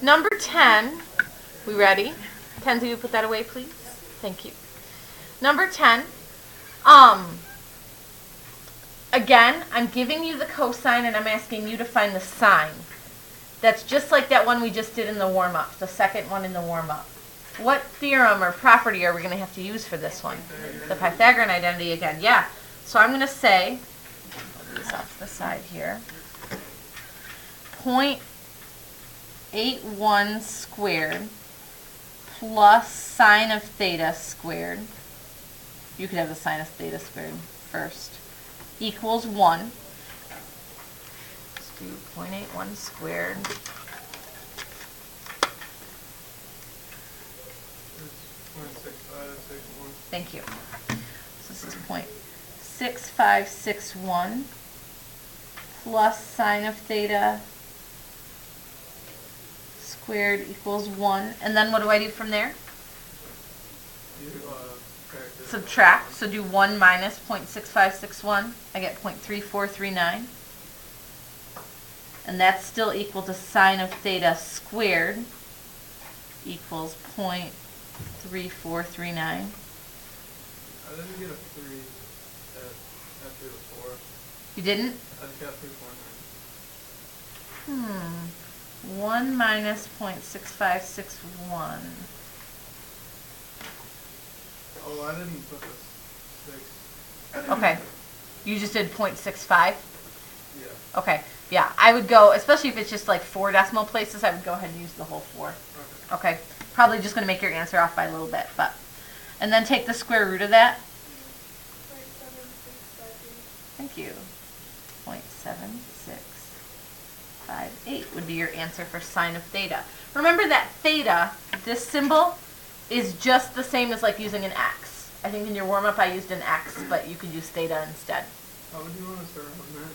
Number 10, we ready? Kenzie, you put that away, please? Thank you. Number 10, again, I'm giving you the cosine and I'm asking you to find the sine. That's just like that one we just did in the warm-up, the second one in the warm-up. What theorem or property are we going to have to use for this one? The Pythagorean identity again, yeah. So I'm going to say, I'll do this off the side here, 0.81 squared plus sine of theta squared, you could have the sine of theta squared first, equals 1. Let's do 0.81 squared. Thank you. So this is 0.6561 plus sine of theta squared equals 1. And then what do I do from there? Subtract. So do 1 minus 0.6561. I get 0.3439. And that's still equal to sine of theta squared equals 0.3439. I didn't get a 3 after the 4. You didn't? I just got 3.9. 1 minus 0.6561. Oh, I didn't put the 6. Okay. You just did 0.65? Yeah. Okay. Yeah, I would go, especially if it's just like 4 decimal places, I would go ahead and use the whole 4. Okay. Probably just going to make your answer off by a little bit, but. And then take the square root of that. Thank you. 0.7658 would be your answer for sine of theta. Remember that theta, this symbol, is just the same as like using an x. I think in your warm-up I used an x, but you could use theta instead. How would you want to start on that?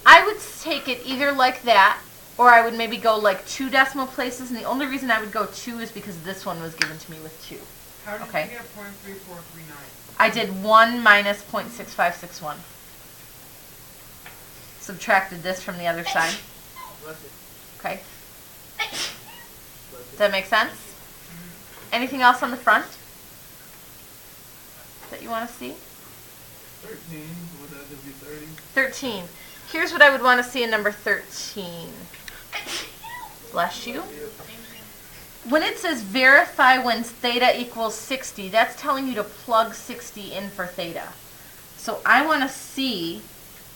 I would take it either like that, or I would maybe go like 2 decimal places, and the only reason I would go 2 is because this one was given to me with 2. How did you get 0.3439? I did 1 minus 0.6561. Subtracted this from the other side. Okay. Does that make sense? Anything else on the front that you want to see? 13. Would that just be 30? 13. Here's what I would want to see in number 13. Bless you. When it says verify when theta equals 60, that's telling you to plug 60 in for theta. So I want to see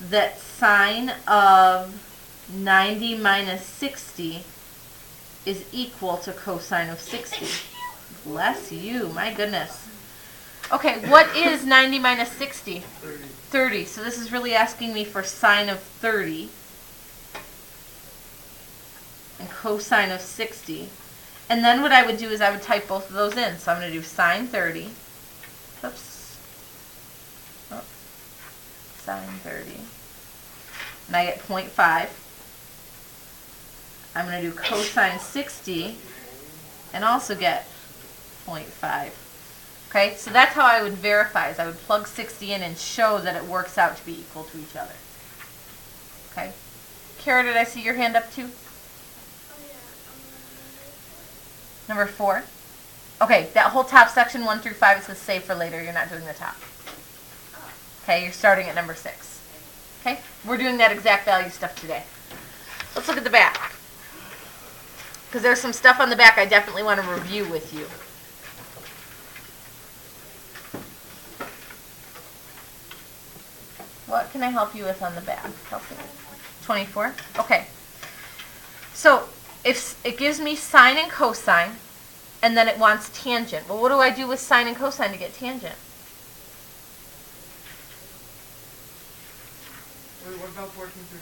that sine of 90 minus 60 is equal to cosine of 60. Bless you, my goodness. Okay, what is 90 minus 60? 30. 30. So this is really asking me for sine of 30 and cosine of 60. And then what I would do is I would type both of those in. So I'm going to do sine 30. Oops. Oh. Sine 30. And I get 0.5. I'm going to do cosine 60 and also get 0.5. Okay, so that's how I would verify, is I would plug 60 in and show that it works out to be equal to each other. Okay. Kara, did I see your hand up too? Number 4. Okay, that whole top section, 1 through 5, it says save for later. You're not doing the top. Okay, you're starting at number 6. Okay, we're doing that exact value stuff today. Let's look at the back. Because there's some stuff on the back I definitely want to review with you. What can I help you with on the back? Help me. 24? Okay. So, if it gives me sine and cosine, and then it wants tangent. Well, what do I do with sine and cosine to get tangent? Wait, what about 14 through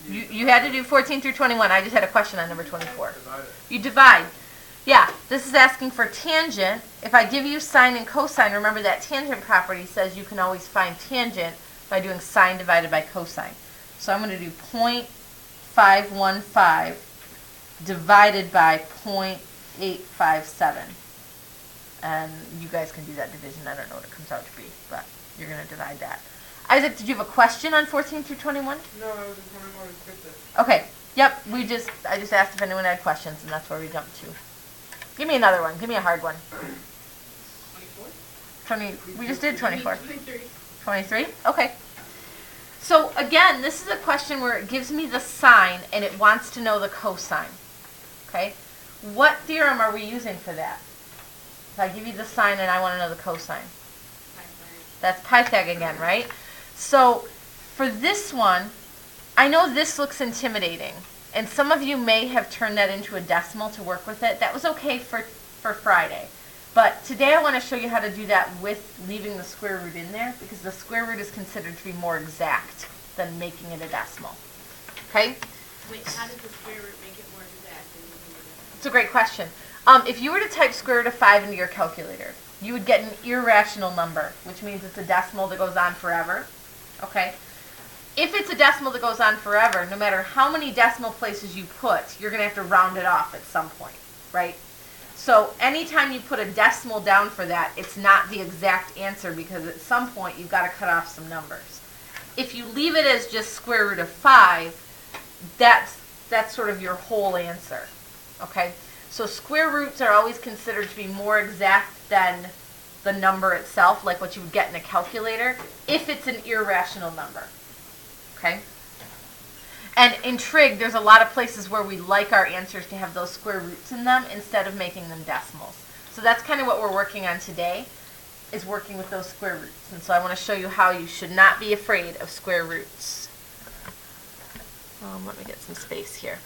21? You had to do 14 through 21. I just had a question on number 24. Divide it. You divide. Yeah, this is asking for tangent. If I give you sine and cosine, remember that tangent property says you can always find tangent by doing sine divided by cosine. So I'm going to do 0.515 divided by 0.857. And you guys can do that division. I don't know what it comes out to be, but you're going to divide that. Isaac, did you have a question on 14 through 21? No, I was just wondering why we skipped it. Okay, Yep, I just asked if anyone had questions, and that's where we jumped to. Give me another one. Give me a hard one. 24? We just did 24. 23. 23? Okay. So again, this is a question where it gives me the sign, and it wants to know the cosine. Okay? What theorem are we using for that? If I give you the sign and I want to know the cosine. That's Pythag again, right? So for this one, I know this looks intimidating, and some of you may have turned that into a decimal to work with it. That was okay for Friday. But today I want to show you how to do that with leaving the square root in there, because the square root is considered to be more exact than making it a decimal. Okay? Wait, how does the square root make it more exact? It's a great question. If you were to type square root of 5 into your calculator, you would get an irrational number, which means it's a decimal that goes on forever. Okay? If it's a decimal that goes on forever, no matter how many decimal places you put, you're going to have to round it off at some point, right? So anytime you put a decimal down for that, it's not the exact answer, because at some point you've got to cut off some numbers. If you leave it as just square root of 5, that's sort of your whole answer, okay? So square roots are always considered to be more exact than the number itself, like what you would get in a calculator, if it's an irrational number, okay? And in Trig, there's a lot of places where we like our answers to have those square roots in them instead of making them decimals. So that's kind of what we're working on today, is working with those square roots. And so I want to show you how you should not be afraid of square roots. Let me get some space here.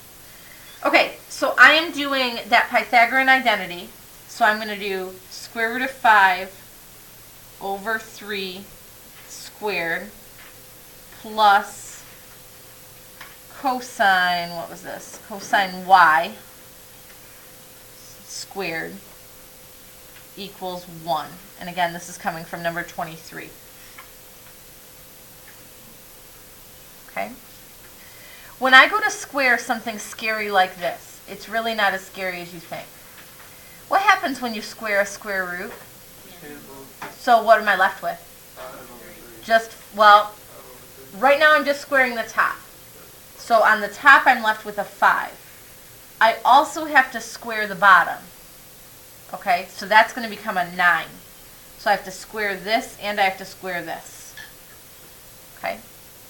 Okay, so I am doing that Pythagorean identity. So I'm going to do square root of 5 over 3 squared plus cosine, what was this? Cosine y squared equals 1. And again, this is coming from number 23. Okay? When I go to square something scary like this, it's really not as scary as you think. What happens when you square a square root? So what am I left with? Well, right now I'm just squaring the top. So on the top I'm left with a 5. I also have to square the bottom. Okay, so that's going to become a 9. So I have to square this and I have to square this. Okay,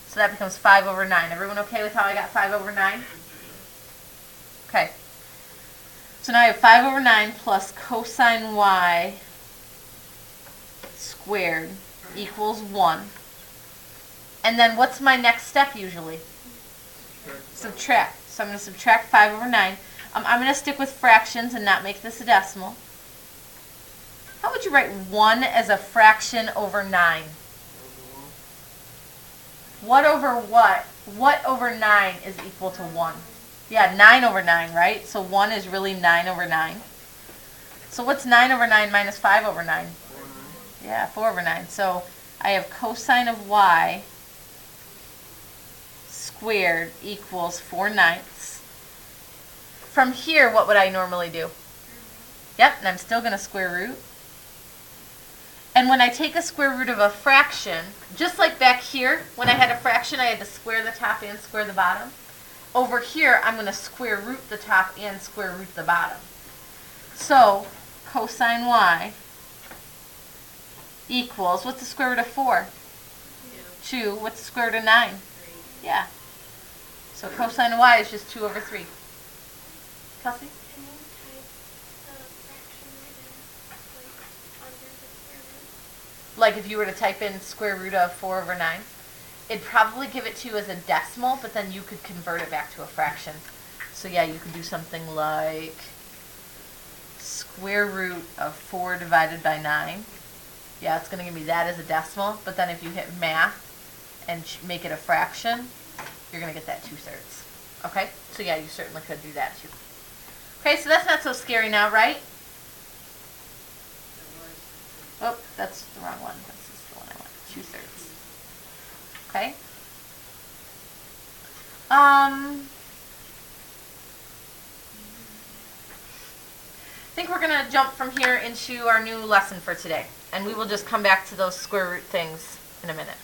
so that becomes 5 over 9. Everyone okay with how I got 5 over 9? Okay. So now I have 5 over 9 plus cosine y squared equals 1. And then what's my next step usually? Subtract. So I'm going to subtract 5 over 9. I'm going to stick with fractions and not make this a decimal. How would you write 1 as a fraction over 9? What over what? What over 9 is equal to 1? Yeah, 9 over 9, right? So 1 is really 9 over 9. So what's 9 over 9 minus 5 over 9? Yeah, 4 over 9. So I have cosine of y squared equals 4/9. From here, what would I normally do? Yep, and I'm still going to square root. And when I take a square root of a fraction, just like back here, when I had a fraction, I had to square the top and square the bottom. Over here, I'm going to square root the top and square root the bottom. So, cosine y equals, what's the square root of 4? 2. What's the square root of 9? 3. Yeah. So cosine of y is just 2 over 3. Kelsey? Can you type the fraction right under the square root? Like if you were to type in square root of 4 over 9, it'd probably give it to you as a decimal, but then you could convert it back to a fraction. So yeah, you could do something like square root of 4 divided by 9. Yeah, it's going to give me that as a decimal, but then if you hit math and make it a fraction, you're going to get that 2/3. Okay? So yeah, you certainly could do that too. Okay, so that's not so scary now, right? Oh, that's the wrong one. This is the one I want. 2/3. Okay? I think we're going to jump from here into our new lesson for today. And we will just come back to those square root things in a minute.